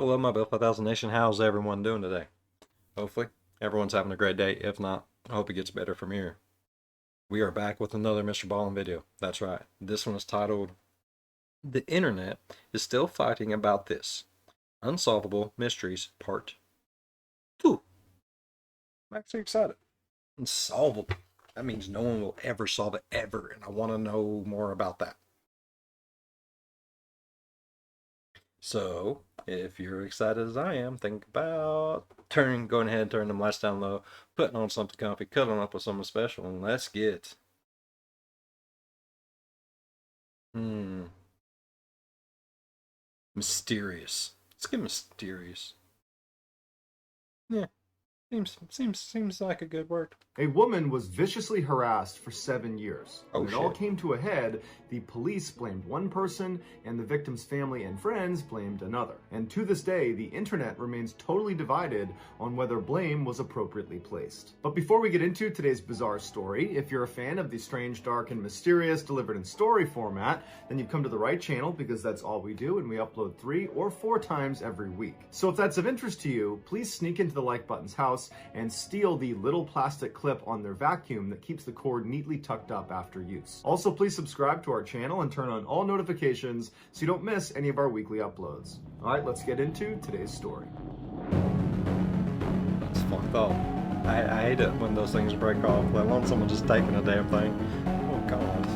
Hello, my Bill 5000 Nation. How's everyone doing today? Hopefully, everyone's having a great day. If not, I hope it gets better from here. We are back with another MrBallen video. That's right. This one is titled, "The Internet is Still Fighting About This. Unsolvable Mysteries, Part 2. I'm actually excited. Unsolvable. That means no one will ever solve it, ever, and I want to know more about that. So, if you're excited as I am, think about going ahead and turning the lights down low, putting on something comfy, cuddling up with someone special, and let's get mysterious. Let's get mysterious. Yeah, seems like a good word. A woman was viciously harassed for 7 years. When it all Shit. came to a head, the police blamed one person and the victim's family and friends blamed another. And to this day, the internet remains totally divided on whether blame was appropriately placed. But before we get into today's bizarre story, if you're a fan of the strange, dark, and mysterious delivered in story format, then you've come to the right channel because that's all we do, and we upload 3 or 4 times every week. So if that's of interest to you, please sneak into the like button's house and steal the little plastic clip on their vacuum that keeps the cord neatly tucked up after use. Also, please subscribe to our channel and turn on all notifications so you don't miss any of our weekly uploads. All right, let's get into today's story. That's fucked up. I hate it when those things break off, let alone someone just taking a damn thing. Oh god.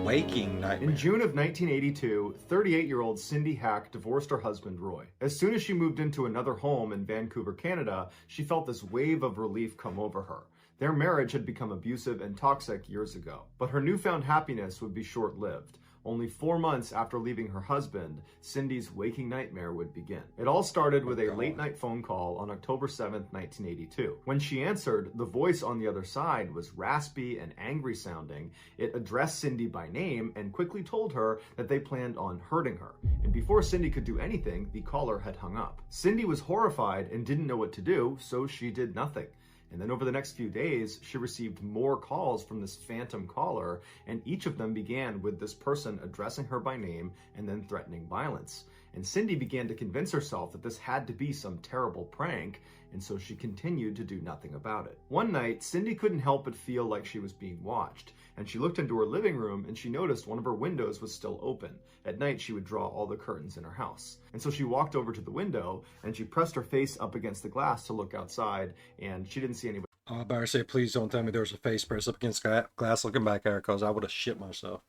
Waking nightmare. In June of 1982, 38-year-old Cindy Hack divorced her husband, Roy. As soon as she moved into another home in Vancouver, Canada, she felt this wave of relief come over her. Their marriage had become abusive and toxic years ago, but her newfound happiness would be short-lived. Only 4 months after leaving her husband, Cindy's waking nightmare would begin. It all started with a late-night phone call on October 7th, 1982. When she answered, the voice on the other side was raspy and angry sounding. It addressed Cindy by name and quickly told her that they planned on hurting her. And before Cindy could do anything, the caller had hung up. Cindy was horrified and didn't know what to do, so she did nothing. And then over the next few days, she received more calls from this phantom caller, and each of them began with this person addressing her by name and then threatening violence. And Cindy began to convince herself that this had to be some terrible prank, and so she continued to do nothing about it. One night, Cindy couldn't help but feel like she was being watched, and she looked into her living room and she noticed one of her windows was still open. At night, she would draw all the curtains in her house. And so she walked over to the window and she pressed her face up against the glass to look outside, and she didn't see anybody. I better say, please don't tell me there was a face press up against glass looking back at her, because I would have shit myself.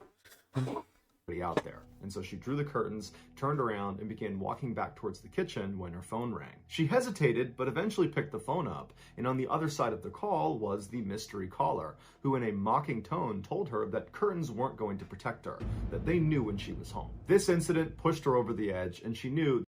Out there. And so she drew the curtains, turned around, and began walking back towards the kitchen when her phone rang. She hesitated, but eventually picked the phone up, and on the other side of the call was the mystery caller, who in a mocking tone told her that curtains weren't going to protect her, that they knew when she was home. This incident pushed her over the edge, and she knew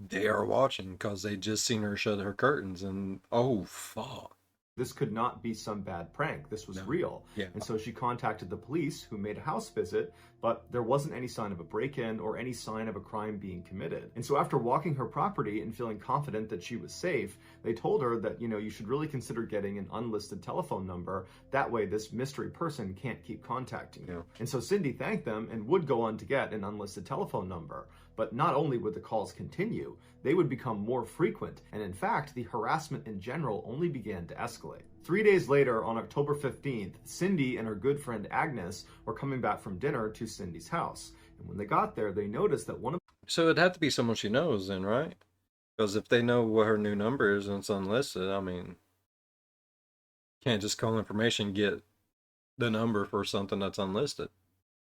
they are watching because they just seen her shut her curtains, and oh fuck. This could not be some bad prank. This was real. Yeah. And so she contacted the police, who made a house visit, but there wasn't any sign of a break-in or any sign of a crime being committed. And so after walking her property and feeling confident that she was safe, they told her that, you should really consider getting an unlisted telephone number. That way this mystery person can't keep contacting you. And so Cindy thanked them and would go on to get an unlisted telephone number. But not only would the calls continue, they would become more frequent, and in fact, the harassment in general only began to escalate. 3 days later, on October 15th, Cindy and her good friend Agnes were coming back from dinner to Cindy's house. And when they got there, they noticed that one of... So it'd have to be someone she knows then, right? Because if they know what her new number is and it's unlisted, I mean, can't just call information, get the number for something that's unlisted.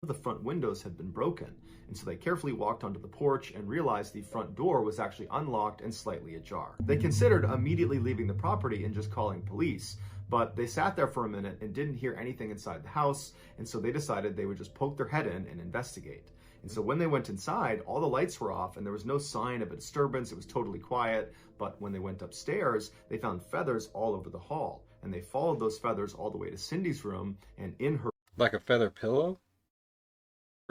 The front windows had been broken, and so they carefully walked onto the porch and realized the front door was actually unlocked and slightly ajar. They considered immediately leaving the property and just calling police, but they sat there for a minute and didn't hear anything inside the house, and so they decided they would just poke their head in and investigate. And so when they went inside, all the lights were off and there was no sign of a disturbance. It was totally quiet. But when they went upstairs, they found feathers all over the hall, and they followed those feathers all the way to Cindy's room and in her... Like a feather pillow?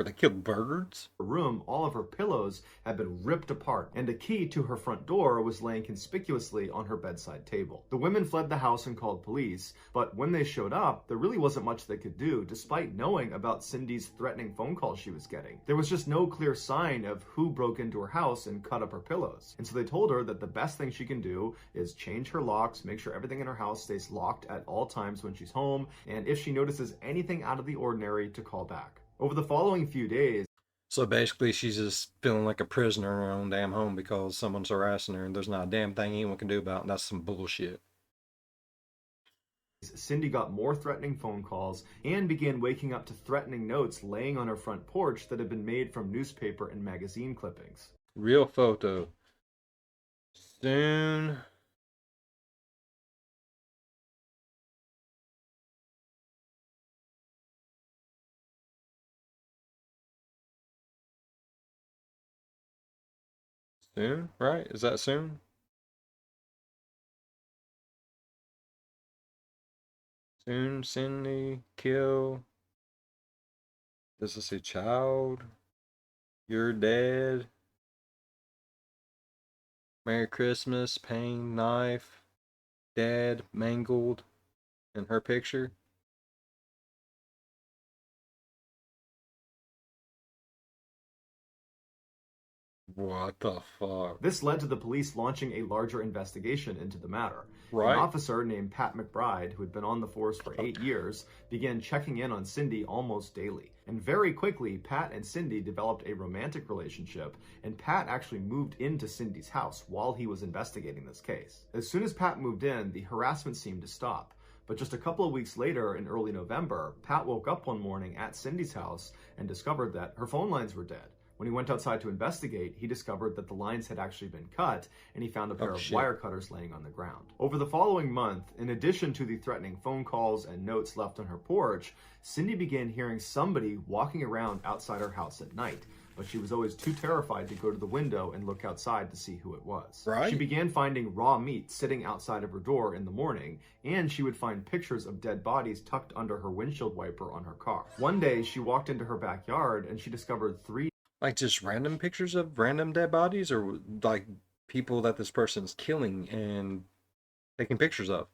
Where they killed birds? Room, all of her pillows had been ripped apart, and a key to her front door was laying conspicuously on her bedside table. The women fled the house and called police, but when they showed up, there really wasn't much they could do, despite knowing about Cindy's threatening phone calls she was getting. There was just no clear sign of who broke into her house and cut up her pillows. And so they told her that the best thing she can do is change her locks, make sure everything in her house stays locked at all times when she's home, and if she notices anything out of the ordinary, to call back. Over the following few days, So basically, she's just feeling like a prisoner in her own damn home because someone's harassing her and there's not a damn thing anyone can do about it. And that's some bullshit. Cindy got more threatening phone calls and began waking up to threatening notes laying on her front porch that had been made from newspaper and magazine clippings. Real photo. Soon. Soon, right? Is that soon? Soon, Cindy, kill. Does it say child? You're dead. Merry Christmas, pain, knife, dad, mangled, and her picture. What the fuck? This led to the police launching a larger investigation into the matter. Right. An officer named Pat McBride, who had been on the force for 8 years, began checking in on Cindy almost daily. And very quickly, Pat and Cindy developed a romantic relationship, and Pat actually moved into Cindy's house while he was investigating this case. As soon as Pat moved in, the harassment seemed to stop. But just a couple of weeks later, in early November, Pat woke up one morning at Cindy's house and discovered that her phone lines were dead. When he went outside to investigate, he discovered that the lines had actually been cut, and he found a pair of wire cutters laying on the ground. Over the following month, in addition to the threatening phone calls and notes left on her porch, Cindy began hearing somebody walking around outside her house at night, but she was always too terrified to go to the window and look outside to see who it was. Right. She began finding raw meat sitting outside of her door in the morning, and she would find pictures of dead bodies tucked under her windshield wiper on her car. One day, she walked into her backyard and she discovered 3 Like just random pictures of random dead bodies, or like people that this person's killing and taking pictures of?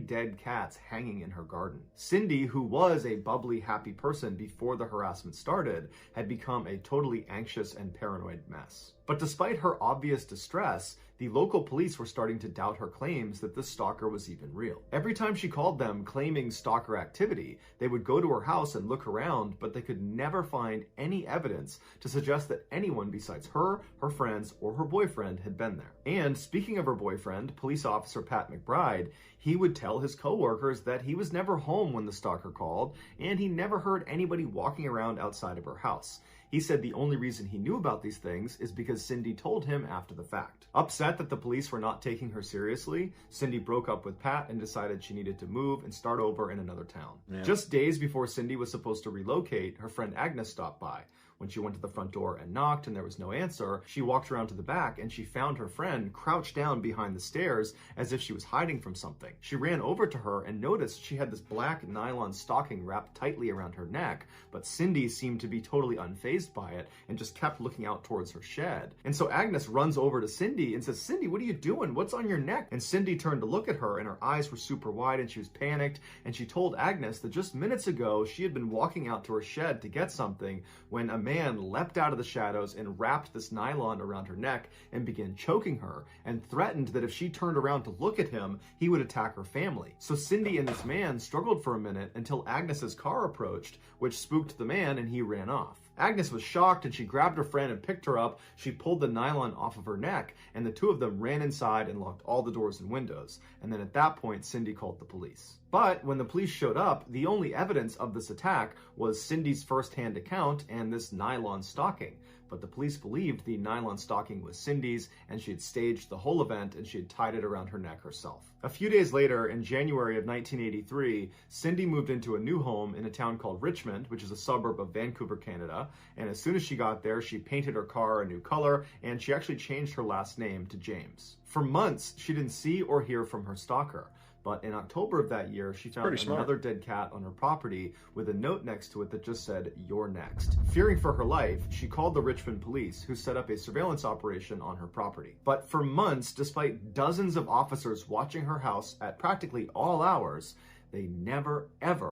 dead cats hanging in her garden. Cindy, who was a bubbly, happy person before the harassment started, had become a totally anxious and paranoid mess. But despite her obvious distress, the local police were starting to doubt her claims that this stalker was even real. Every time she called them claiming stalker activity, they would go to her house and look around, but they could never find any evidence to suggest that anyone besides her, her friends, or her boyfriend had been there. And speaking of her boyfriend, police officer Pat McBride, he would tell his coworkers that he was never home when the stalker called, and he never heard anybody walking around outside of her house. He said the only reason he knew about these things is because Cindy told him after the fact. Upset that the police were not taking her seriously, Cindy broke up with Pat and decided she needed to move and start over in another town. Yeah. Just days before Cindy was supposed to relocate, her friend Agnes stopped by. When she went to the front door and knocked and there was no answer, she walked around to the back and she found her friend crouched down behind the stairs as if she was hiding from something. She ran over to her and noticed she had this black nylon stocking wrapped tightly around her neck, but Cindy seemed to be totally unfazed by it and just kept looking out towards her shed. And so Agnes runs over to Cindy and says, "Cindy, what are you doing? What's on your neck?" And Cindy turned to look at her and her eyes were super wide and she was panicked, and she told Agnes that just minutes ago she had been walking out to her shed to get something when a man leapt out of the shadows and wrapped this nylon around her neck and began choking her and threatened that if she turned around to look at him, he would attack her family. So Cindy and this man struggled for a minute until Agnes's car approached, which spooked the man and he ran off. Agnes was shocked and she grabbed her friend and picked her up. She pulled the nylon off of her neck and the two of them ran inside and locked all the doors and windows. And then at that point, Cindy called the police. But when the police showed up, the only evidence of this attack was Cindy's first-hand account and this nylon stocking. But the police believed the nylon stocking was Cindy's and she had staged the whole event and she had tied it around her neck herself. A few days later, in January of 1983, Cindy moved into a new home in a town called Richmond, which is a suburb of Vancouver, Canada. And as soon as she got there, she painted her car a new color and she actually changed her last name to James. For months, she didn't see or hear from her stalker. But in October of that year, she found another dead cat on her property with a note next to it that just said, "You're next." Fearing for her life, she called the Richmond police, who set up a surveillance operation on her property. But for months, despite dozens of officers watching her house at practically all hours, they never, ever...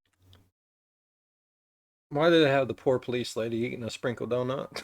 Why did they have the poor police lady eating a sprinkled donut?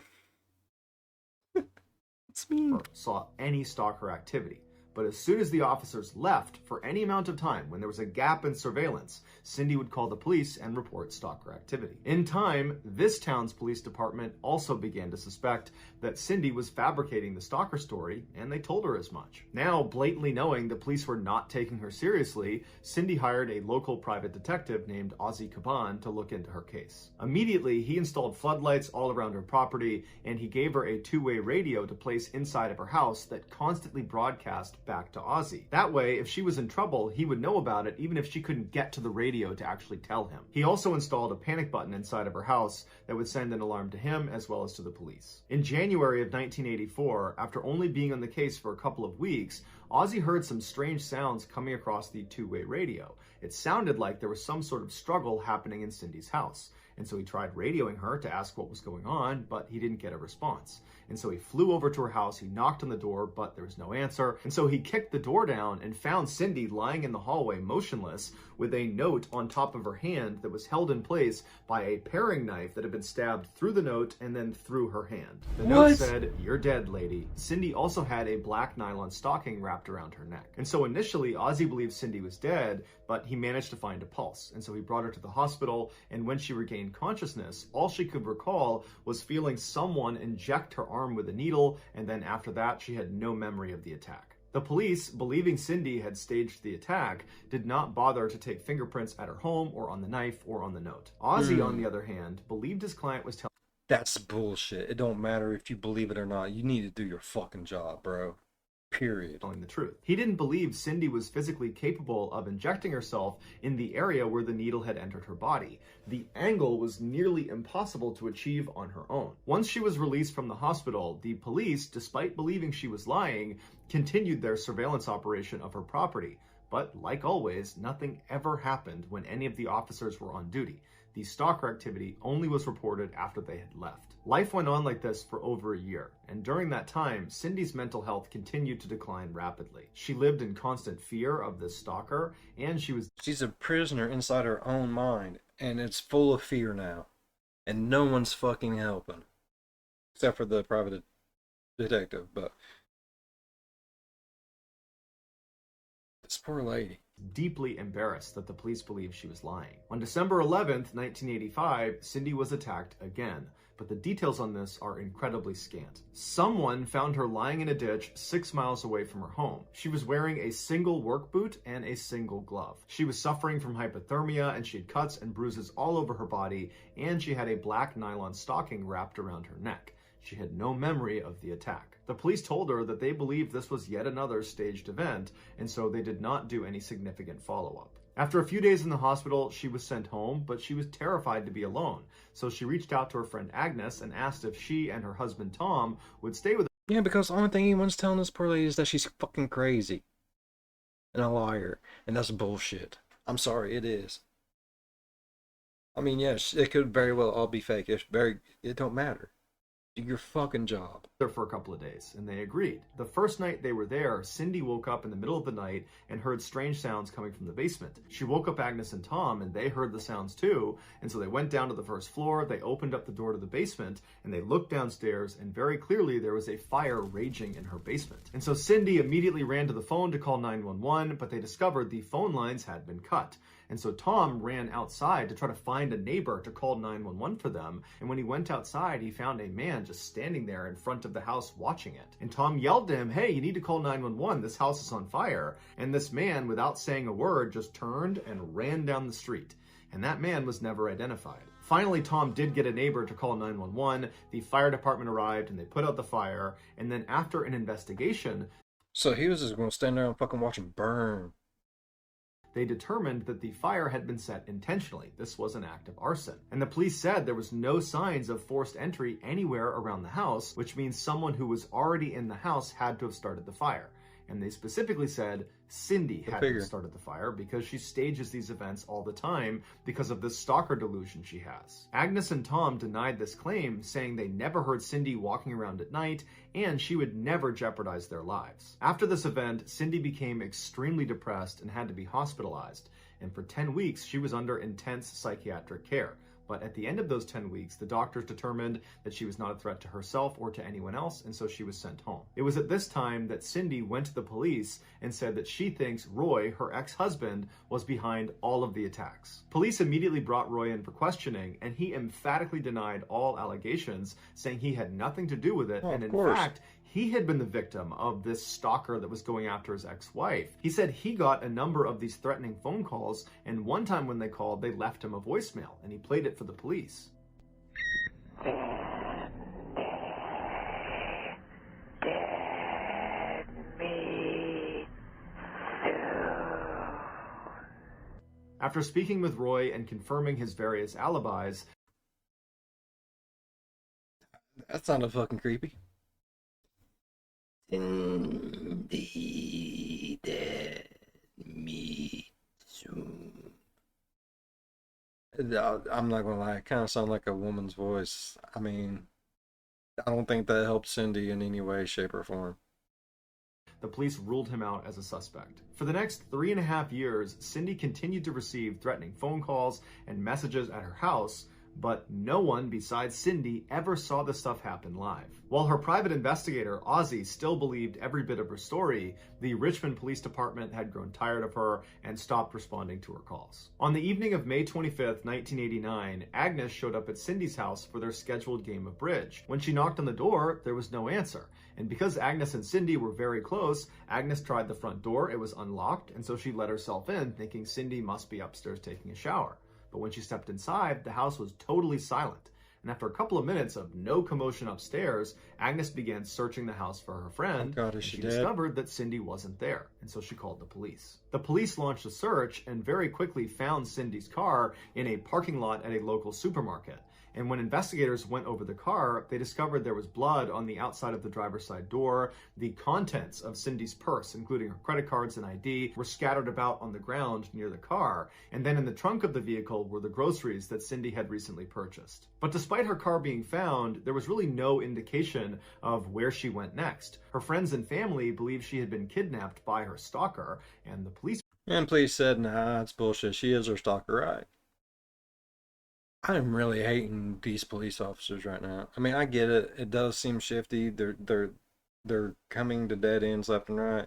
It's mean. ...saw any stalker activity. But as soon as the officers left for any amount of time, when there was a gap in surveillance, Cindy would call the police and report stalker activity. In time, this town's police department also began to suspect that Cindy was fabricating the stalker story, and they told her as much. Now, blatantly knowing the police were not taking her seriously, Cindy hired a local private detective named Ozzy Caban to look into her case. Immediately, he installed floodlights all around her property, and he gave her a two-way radio to place inside of her house that constantly broadcast back to Ozzy. That way, if she was in trouble, he would know about it even if she couldn't get to the radio to actually tell him. He also installed a panic button inside of her house that would send an alarm to him as well as to the police. In January of 1984, after only being on the case for a couple of weeks, Ozzy heard some strange sounds coming across the two-way radio. It sounded like there was some sort of struggle happening in Cindy's house. And so he tried radioing her to ask what was going on, but he didn't get a response. And so he flew over to her house, he knocked on the door, but there was no answer. And so he kicked the door down and found Cindy lying in the hallway motionless with a note on top of her hand that was held in place by a paring knife that had been stabbed through the note and then through her hand. The note said, "You're dead, lady." Cindy also had a black nylon stocking wrapped around her neck. And so initially, Ozzy believed Cindy was dead, but he managed to find a pulse. And so he brought her to the hospital, and when she regained consciousness, all she could recall was feeling someone inject her arm with a needle, and then after that, she had no memory of the attack. The police, believing Cindy had staged the attack, did not bother to take fingerprints at her home or on the knife or on the note. Ozzy, on the other hand, believed his client was telling... That's bullshit. It don't matter if you believe it or not. You need to do your fucking job, bro. Period. Telling the truth. He didn't believe Cindy was physically capable of injecting herself in the area where the needle had entered her body. The angle was nearly impossible to achieve on her own. Once she was released from the hospital, the police, despite believing she was lying, continued their surveillance operation of her property. But like always, nothing ever happened when any of the officers were on duty. The stalker activity only was reported after they had left. Life went on like this for over a year, and during that time, Cindy's mental health continued to decline rapidly. She lived in constant fear of this stalker, and she's a prisoner inside her own mind, and it's full of fear now. And no one's fucking helping. Except for the private detective, but... this poor lady. Deeply embarrassed that the police believed she was lying. On December 11th, 1985, Cindy was attacked again, but the details on this are incredibly scant. Someone found her lying in a ditch 6 miles away from her home. She was wearing a single work boot and a single glove. She was suffering from hypothermia, and she had cuts and bruises all over her body, and she had a black nylon stocking wrapped around her neck. She had no memory of the attack. The police told her that they believed this was yet another staged event, and so they did not do any significant follow-up. After a few days in the hospital, she was sent home, but she was terrified to be alone. So she reached out to her friend Agnes and asked if she and her husband Tom would stay with her. Yeah, because the only thing anyone's telling this poor lady is that she's fucking crazy. And a liar. And that's bullshit. I'm sorry, it is. I mean, yes, it could very well all be fake. It don't matter. Do your fucking job. There for a couple of days, and they agreed. The first night they were there, Cindy woke up in the middle of the night and heard strange sounds coming from the basement. She woke up Agnes and Tom, and they heard the sounds too, and so they went down to the first floor, they opened up the door to the basement, and they looked downstairs, and very clearly there was a fire raging in her basement. And so Cindy immediately ran to the phone to call 911, but they discovered the phone lines had been cut. And so Tom ran outside to try to find a neighbor to call 911 for them. And when he went outside, he found a man just standing there in front of the house watching it. And Tom yelled to him, "Hey, you need to call 911. This house is on fire." And this man, without saying a word, just turned and ran down the street. And that man was never identified. Finally, Tom did get a neighbor to call 911. The fire department arrived and they put out the fire. And then after an investigation... So he was just going to stand there and fucking watch him burn. They determined that the fire had been set intentionally. This was an act of arson. And the police said there was no signs of forced entry anywhere around the house, which means someone who was already in the house had to have started the fire. and they specifically said Cindy had started the fire because she stages these events all the time because of this stalker delusion she has. Agnes and Tom denied this claim, saying they never heard Cindy walking around at night and she would never jeopardize their lives. After this event, Cindy became extremely depressed and had to be hospitalized, and for 10 weeks she was under intense psychiatric care. But at the end of those 10 weeks, the doctors determined that she was not a threat to herself or to anyone else, and so she was sent home. It was at this time that Cindy went to the police and said that she thinks Roy, her ex-husband, was behind all of the attacks. Police immediately brought Roy in for questioning, and he emphatically denied all allegations, saying he had nothing to do with it, and in fact, he had been the victim of this stalker that was going after his ex-wife. He said he got a number of these threatening phone calls, and one time when they called, they left him a voicemail, and he played it for the police. After speaking with Roy and confirming his various alibis... That sounded fucking creepy. Cindy dead me soon. I'm not gonna lie, it kind of sounds like a woman's voice. I mean, I don't think that helped Cindy in any way, shape, or form. The police ruled him out as a suspect. For the next 3.5 years, Cindy continued to receive threatening phone calls and messages at her house, but no one besides Cindy ever saw this stuff happen live. While her private investigator, Ozzy, still believed every bit of her story, the Richmond Police Department had grown tired of her and stopped responding to her calls. On the evening of May 25th, 1989, Agnes showed up at Cindy's house for their scheduled game of bridge. When she knocked on the door, there was no answer. And because Agnes and Cindy were very close, Agnes tried the front door, it was unlocked, and so she let herself in, thinking Cindy must be upstairs taking a shower. But when she stepped inside, the house was totally silent. And after a couple of minutes of no commotion upstairs, Agnes began searching the house for her friend, and she discovered that Cindy wasn't there, and so she called the police. The police launched a search and very quickly found Cindy's car in a parking lot at a local supermarket. And when investigators went over the car, they discovered there was blood on the outside of the driver's side door. The contents of Cindy's purse, including her credit cards and ID, were scattered about on the ground near the car. And then in the trunk of the vehicle were the groceries that Cindy had recently purchased. But despite her car being found, there was really no indication of where she went next. Her friends and family believed she had been kidnapped by her stalker, and the police... And police said, nah, it's bullshit. She is her stalker, right? I'm really hating these police officers right now. I mean, I get it. It does seem shifty. They're coming to dead ends left and right.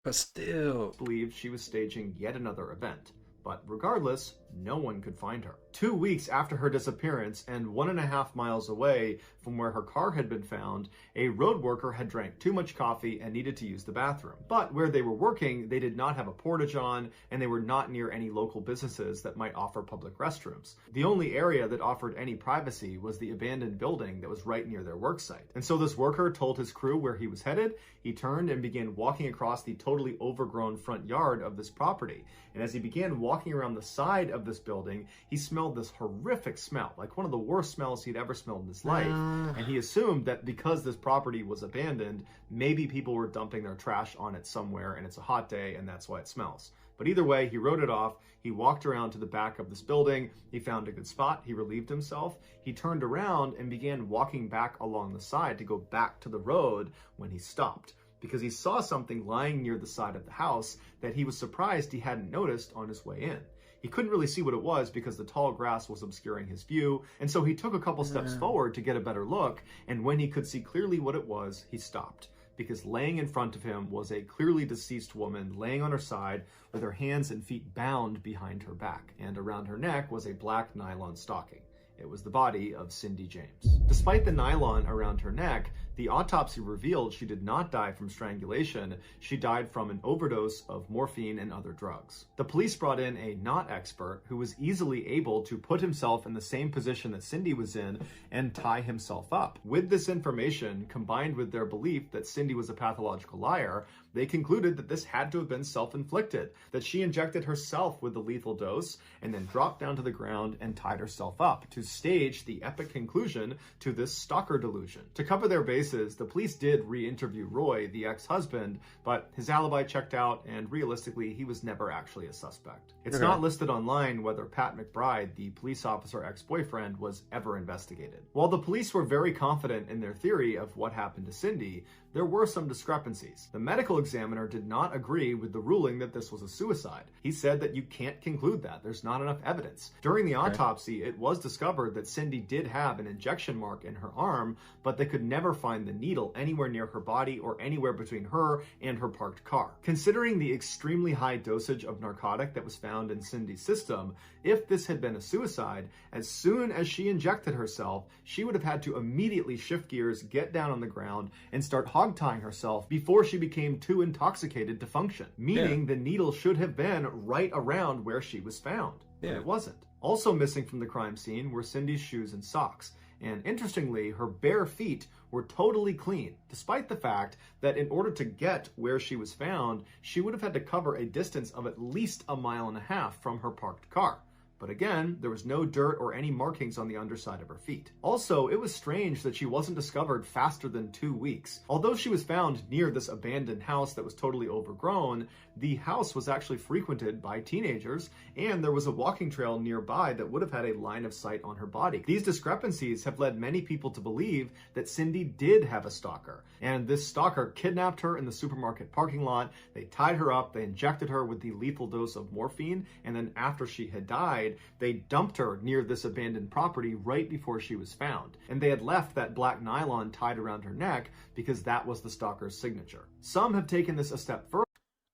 But still, believed she was staging yet another event. But regardless, no one could find her. 2 weeks after her disappearance, and 1.5 miles away from where her car had been found, a road worker had drank too much coffee and needed to use the bathroom. But where they were working, they did not have a portage on, and they were not near any local businesses that might offer public restrooms. The only area that offered any privacy was the abandoned building that was right near their work site. And so this worker told his crew where he was headed. He turned and began walking across the totally overgrown front yard of this property. And as he began walking around the side of this building, he smelled this horrific smell, like one of the worst smells he'd ever smelled in his life. And he assumed that because this property was abandoned, maybe people were dumping their trash on it somewhere and it's a hot day and that's why it smells. But either way, he wrote it off. He walked around to the back of this building. He found a good spot. He relieved himself. He turned around and began walking back along the side to go back to the road when he stopped, because he saw something lying near the side of the house that he was surprised he hadn't noticed on his way in. He couldn't really see what it was because the tall grass was obscuring his view, and so he took a couple steps forward to get a better look, and when he could see clearly what it was, he stopped, because laying in front of him was a clearly deceased woman laying on her side with her hands and feet bound behind her back, and around her neck was a black nylon stocking. It was the body of Cindy James. Despite the nylon around her neck, the autopsy revealed she did not die from strangulation. She died from an overdose of morphine and other drugs. The police brought in a not expert who was easily able to put himself in the same position that Cindy was in and tie himself up. With this information, combined with their belief that Cindy was a pathological liar, they concluded that this had to have been self-inflicted, that she injected herself with the lethal dose and then dropped down to the ground and tied herself up to stage the epic conclusion to this stalker delusion. To cover their bases, places, the police did re-interview Roy, the ex-husband, but his alibi checked out, and realistically, he was never actually a suspect. It's not listed online whether Pat McBride, the police officer ex-boyfriend, was ever investigated. While the police were very confident in their theory of what happened to Cindy, there were some discrepancies. The medical examiner did not agree with the ruling that this was a suicide. He said that you can't conclude that. There's not enough evidence. During the autopsy, it was discovered that Cindy did have an injection mark in her arm, but they could never find the needle anywhere near her body or anywhere between her and her parked car. Considering the extremely high dosage of narcotic that was found in Cindy's system, if this had been a suicide, as soon as she injected herself, she would have had to immediately shift gears, get down on the ground, and start hog-tying herself before she became too intoxicated to function. Meaning the needle should have been right around where she was found. But it wasn't. Also missing from the crime scene were Cindy's shoes and socks. And interestingly, her bare feet were totally clean, despite the fact that in order to get where she was found, she would have had to cover a distance of at least 1.5 miles from her parked car. But again, there was no dirt or any markings on the underside of her feet. Also, it was strange that she wasn't discovered faster than 2 weeks. Although she was found near this abandoned house that was totally overgrown, the house was actually frequented by teenagers, and there was a walking trail nearby that would have had a line of sight on her body. These discrepancies have led many people to believe that Cindy did have a stalker, and this stalker kidnapped her in the supermarket parking lot. They tied her up, they injected her with the lethal dose of morphine, and then after she had died, they dumped her near this abandoned property right before she was found. And they had left that black nylon tied around her neck because that was the stalker's signature. Some have taken this a step further.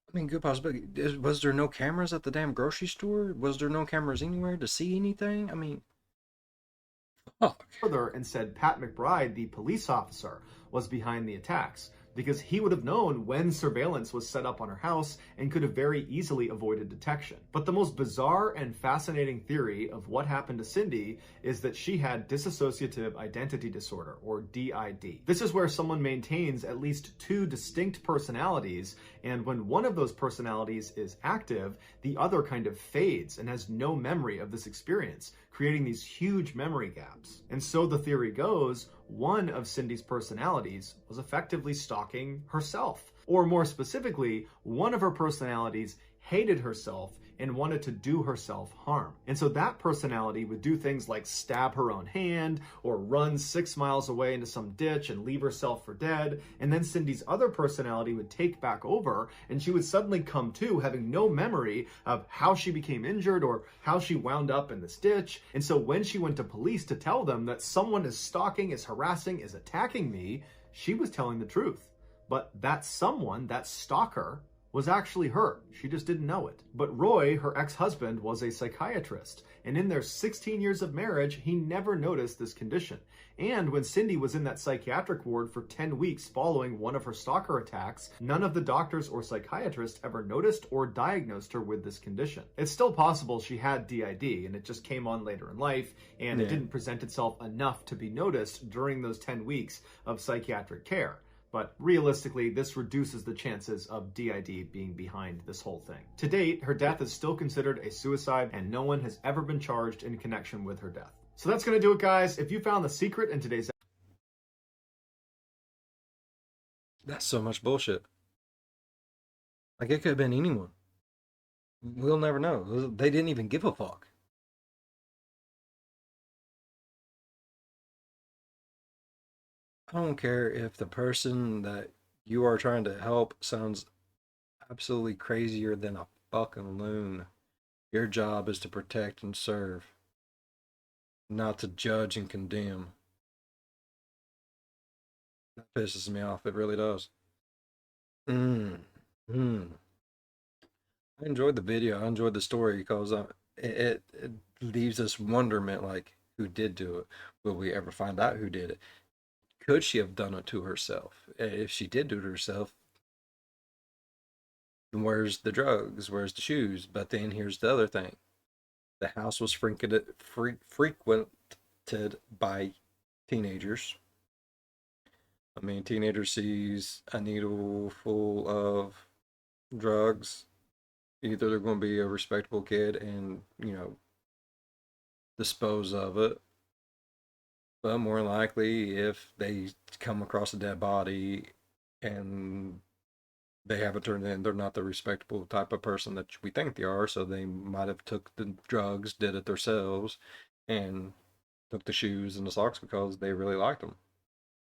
I mean, good possibility. Was there no cameras at the damn grocery store? Was there no cameras anywhere to see anything? I mean, fuck. Further and said Pat McBride, the police officer, was behind the attacks, because he would have known when surveillance was set up on her house and could have very easily avoided detection. But the most bizarre and fascinating theory of what happened to Cindy is that she had dissociative identity disorder, or DID. This is where someone maintains at least 2 distinct personalities, and when one of those personalities is active, the other kind of fades and has no memory of this experience, creating these huge memory gaps. And so the theory goes, one of Cindy's personalities was effectively stalking herself. Or more specifically, one of her personalities hated herself and wanted to do herself harm. And so that personality would do things like stab her own hand or run 6 miles away into some ditch and leave herself for dead. And then Cindy's other personality would take back over, and she would suddenly come to having no memory of how she became injured or how she wound up in this ditch. And so when she went to police to tell them that someone is stalking, is harassing, is attacking me, she was telling the truth. But that someone, that stalker, was actually her. She just didn't know it. But Roy, her ex-husband, was a psychiatrist, and in their 16 years of marriage, he never noticed this condition. And when Cindy was in that psychiatric ward for 10 weeks following one of her stalker attacks, none of the doctors or psychiatrists ever noticed or diagnosed her with this condition. It's still possible she had DID, and it just came on later in life, and it didn't present itself enough to be noticed during those 10 weeks of psychiatric care. But realistically, this reduces the chances of DID being behind this whole thing. To date, her death is still considered a suicide, and no one has ever been charged in connection with her death. So that's going to do it, guys. If you found the secret in today's That's so much bullshit. Like, it could have been anyone. We'll never know. They didn't even give a fuck. I don't care if the person that you are trying to help sounds absolutely crazier than a fucking loon. Your job is to protect and serve, not to judge and condemn. That pisses me off. It really does. I enjoyed the video. I enjoyed the story because it leaves us wonderment, like, who did do it? Will we ever find out who did it? Could she have done it to herself? If she did do it to herself, then where's the drugs? Where's the shoes? But then here's the other thing. The house was frequented by teenagers. I mean, teenager sees a needle full of drugs. Either they're going to be a respectable kid and, dispose of it, But more than likely, if they come across a dead body and they haven't turned in, they're not the respectable type of person that we think they are. So they might have took the drugs, did it themselves, and took the shoes and the socks because they really liked them.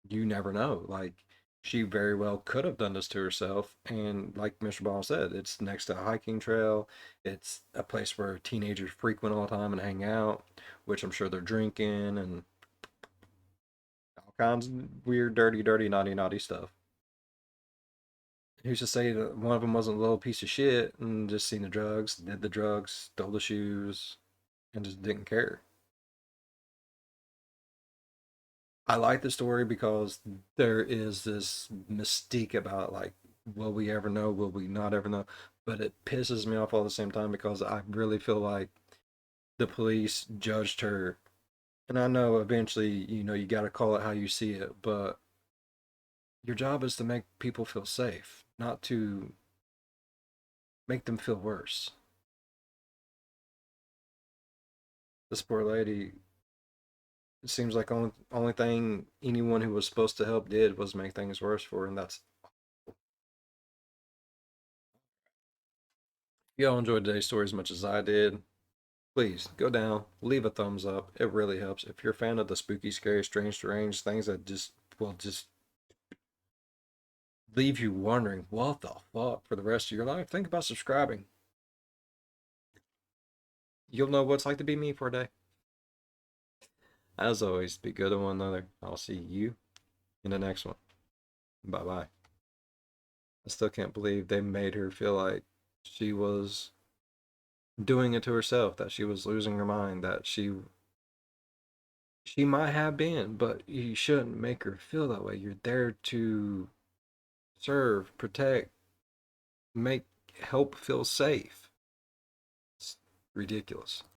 You never know. Like, she very well could have done this to herself. And like MrBallen said, it's next to a hiking trail. It's a place where teenagers frequent all the time and hang out, which I'm sure they're drinking and all kinds of weird, dirty, naughty stuff. Who's to say that one of them wasn't a little piece of shit and just seen the drugs, did the drugs, stole the shoes, and just didn't care? I like the story because there is this mystique about, like, will we ever know? Will we not ever know? But it pisses me off all at the same time because I really feel like the police judged her. And I know eventually, you got to call it how you see it, but your job is to make people feel safe, not to make them feel worse. This poor lady, it seems like only thing anyone who was supposed to help did was make things worse for her, and that's. If y'all enjoyed today's story as much as I did, please go down, leave a thumbs up. It really helps. If you're a fan of the spooky, scary, strange things that just will just leave you wondering what the fuck for the rest of your life, think about subscribing. You'll know what it's like to be me for a day. As always, be good to one another. I'll see you in the next one. Bye bye. I still can't believe they made her feel like she was doing it to herself, that she was losing her mind, that she might have been, but you shouldn't make her feel that way. You're there to serve, protect, make help feel safe. It's ridiculous.